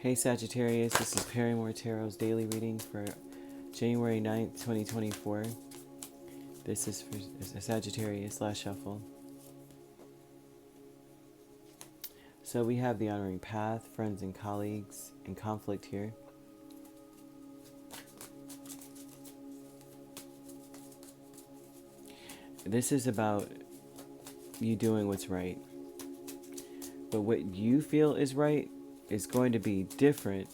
Hey Sagittarius, this is Perrymore Tarot's daily reading for January 9th, 2024. This is for Sagittarius / Shuffle. So we have the honoring path, friends and colleagues, and conflict here. This is about you doing what's right. But what you feel is right is going to be different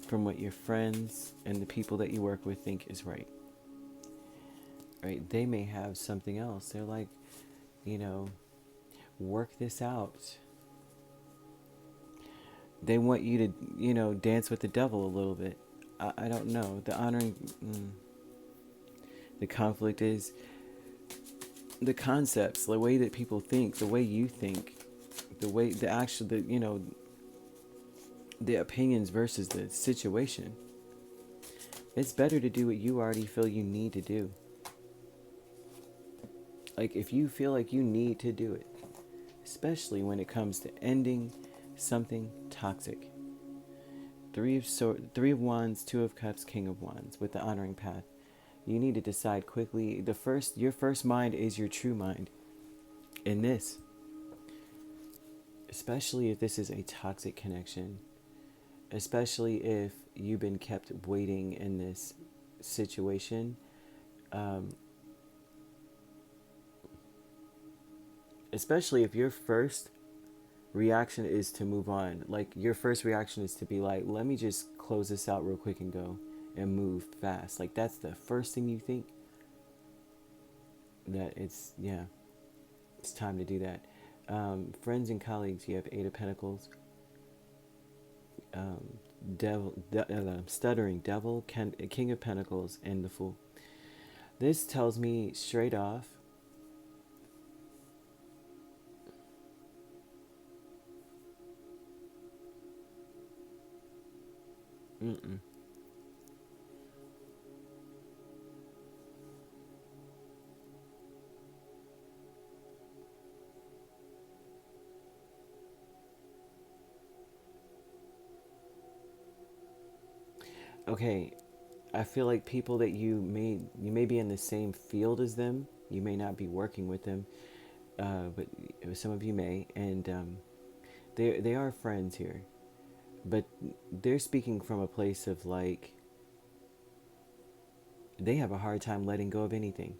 from what your friends and the people that you work with think is right. Right? They may have something else. They're like, work this out. They want you to, dance with the devil a little bit. I don't know. The honoring, the conflict is the concepts, the way that people think, the way you think, the opinions versus the situation. It's better to do what you already feel you need to do. Like if you feel like you need to do it, especially when it comes to ending something toxic. Three of Wands, Two of Cups, King of Wands with the honoring path. You need to decide quickly. Your first mind is your true mind. In this, especially if this is a toxic connection, especially if you've been kept waiting in this situation, especially if your first reaction is to move on. Like your first reaction is to be like, let me just close this out real quick and go and move fast. Like that's the first thing you think. That it's time to do that. Friends and colleagues, you have Eight of Pentacles, stuttering devil, King of Pentacles, and the Fool. This tells me straight off, okay, I feel like people that you may be in the same field as them. You may not be working with them, but some of you may, and they are friends here, but they're speaking from a place of like they have a hard time letting go of anything.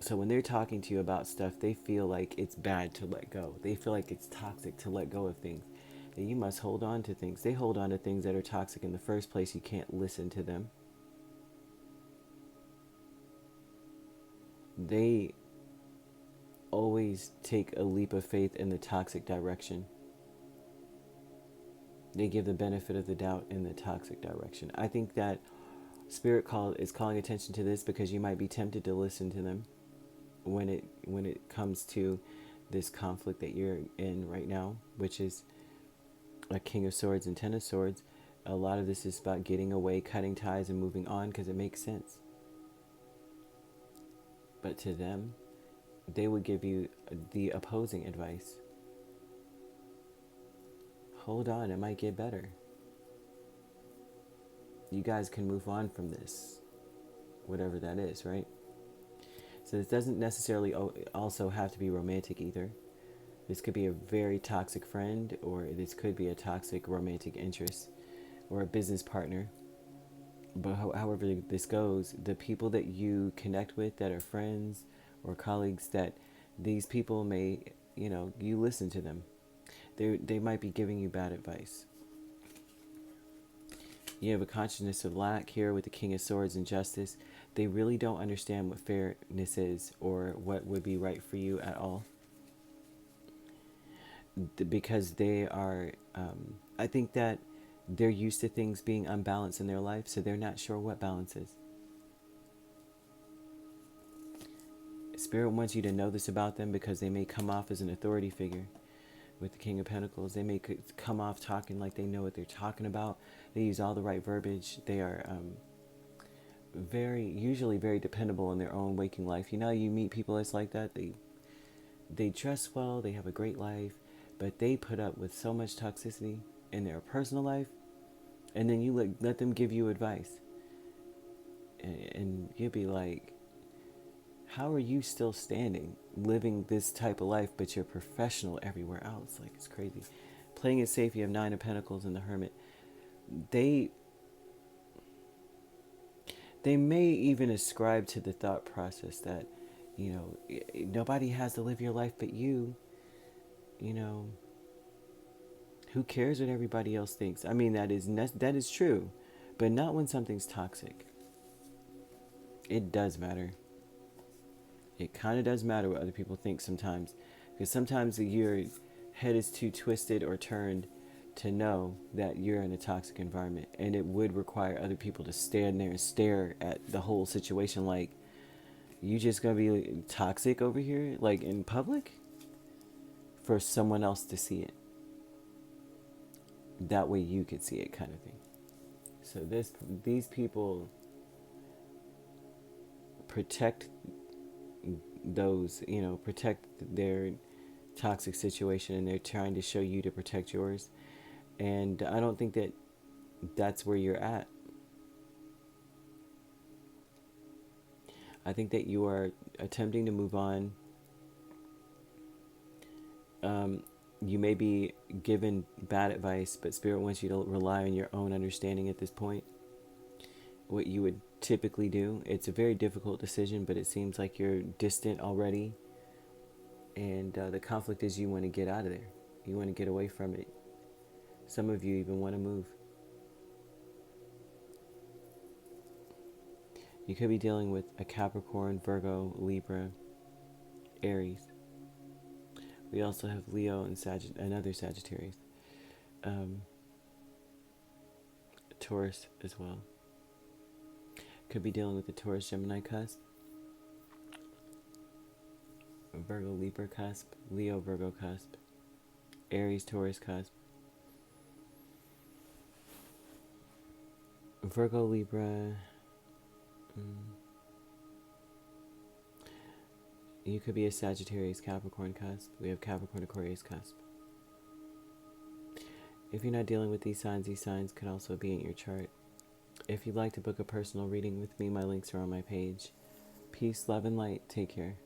So when they're talking to you about stuff, they feel like it's bad to let go. They feel like it's toxic to let go of things. That you must hold on to things. They hold on to things that are toxic in the first place. You can't listen to them. They always take a leap of faith in the toxic direction. They give the benefit of the doubt in the toxic direction. I think that Spirit is calling attention to this because you might be tempted to listen to them when it comes to this conflict that you're in right now, which is a King of Swords and Ten of Swords. A lot of this is about getting away, cutting ties, and moving on because it makes sense. But to them, they would give you the opposing advice. Hold on, it might get better. You guys can move on from this, whatever that is, right? So this doesn't necessarily also have to be romantic either. This could be a very toxic friend, or this could be a toxic romantic interest or a business partner. But however this goes, the people that you connect with that are friends or colleagues, that these people may, you listen to them. They might be giving you bad advice. You have a consciousness of lack here with the King of Swords and Justice. They really don't understand what fairness is or what would be right for you at all. Because they are, I think that they're used to things being unbalanced in their life, so they're not sure what balance is. Spirit wants you to know this about them because they may come off as an authority figure. With the King of Pentacles, they may come off talking like they know what they're talking about. They use all the right verbiage. They are usually very dependable in their own waking life. You meet people that's like that. They dress well. They have a great life, but they put up with so much toxicity. in their personal life, and then you let them give you advice. And you'd be like, how are you still standing, living this type of life, but you're professional everywhere else? Like, it's crazy. Playing it safe, you have Nine of Pentacles and the Hermit. They may even ascribe to the thought process that, nobody has to live your life but you. Who cares what everybody else thinks? I mean, that is true, but not when something's toxic. It does matter. It kind of does matter what other people think sometimes, because sometimes your head is too twisted or turned to know that you're in a toxic environment, and it would require other people to stand there and stare at the whole situation like, you just gonna be toxic over here, like in public, for someone else to see it. That way you could see it, kind of thing. So these people protect those, protect their toxic situation, and they're trying to show you to protect yours. And I don't think that that's where you're at. I think that you are attempting to move on. You may be given bad advice, but Spirit wants you to rely on your own understanding at this point. What you would typically do. It's a very difficult decision, but it seems like you're distant already. And the conflict is you want to get out of there. You want to get away from it. Some of you even want to move. You could be dealing with a Capricorn, Virgo, Libra, Aries. We also have Leo and another Sagittarius. Taurus as well. Could be dealing with the Taurus, Gemini cusp. Virgo, Libra cusp. Leo, Virgo cusp. Aries, Taurus cusp. Virgo, Libra. You could be a Sagittarius, Capricorn cusp. We have Capricorn, Aquarius cusp. If you're not dealing with these signs could also be in your chart. If you'd like to book a personal reading with me, my links are on my page. Peace, love, and light. Take care.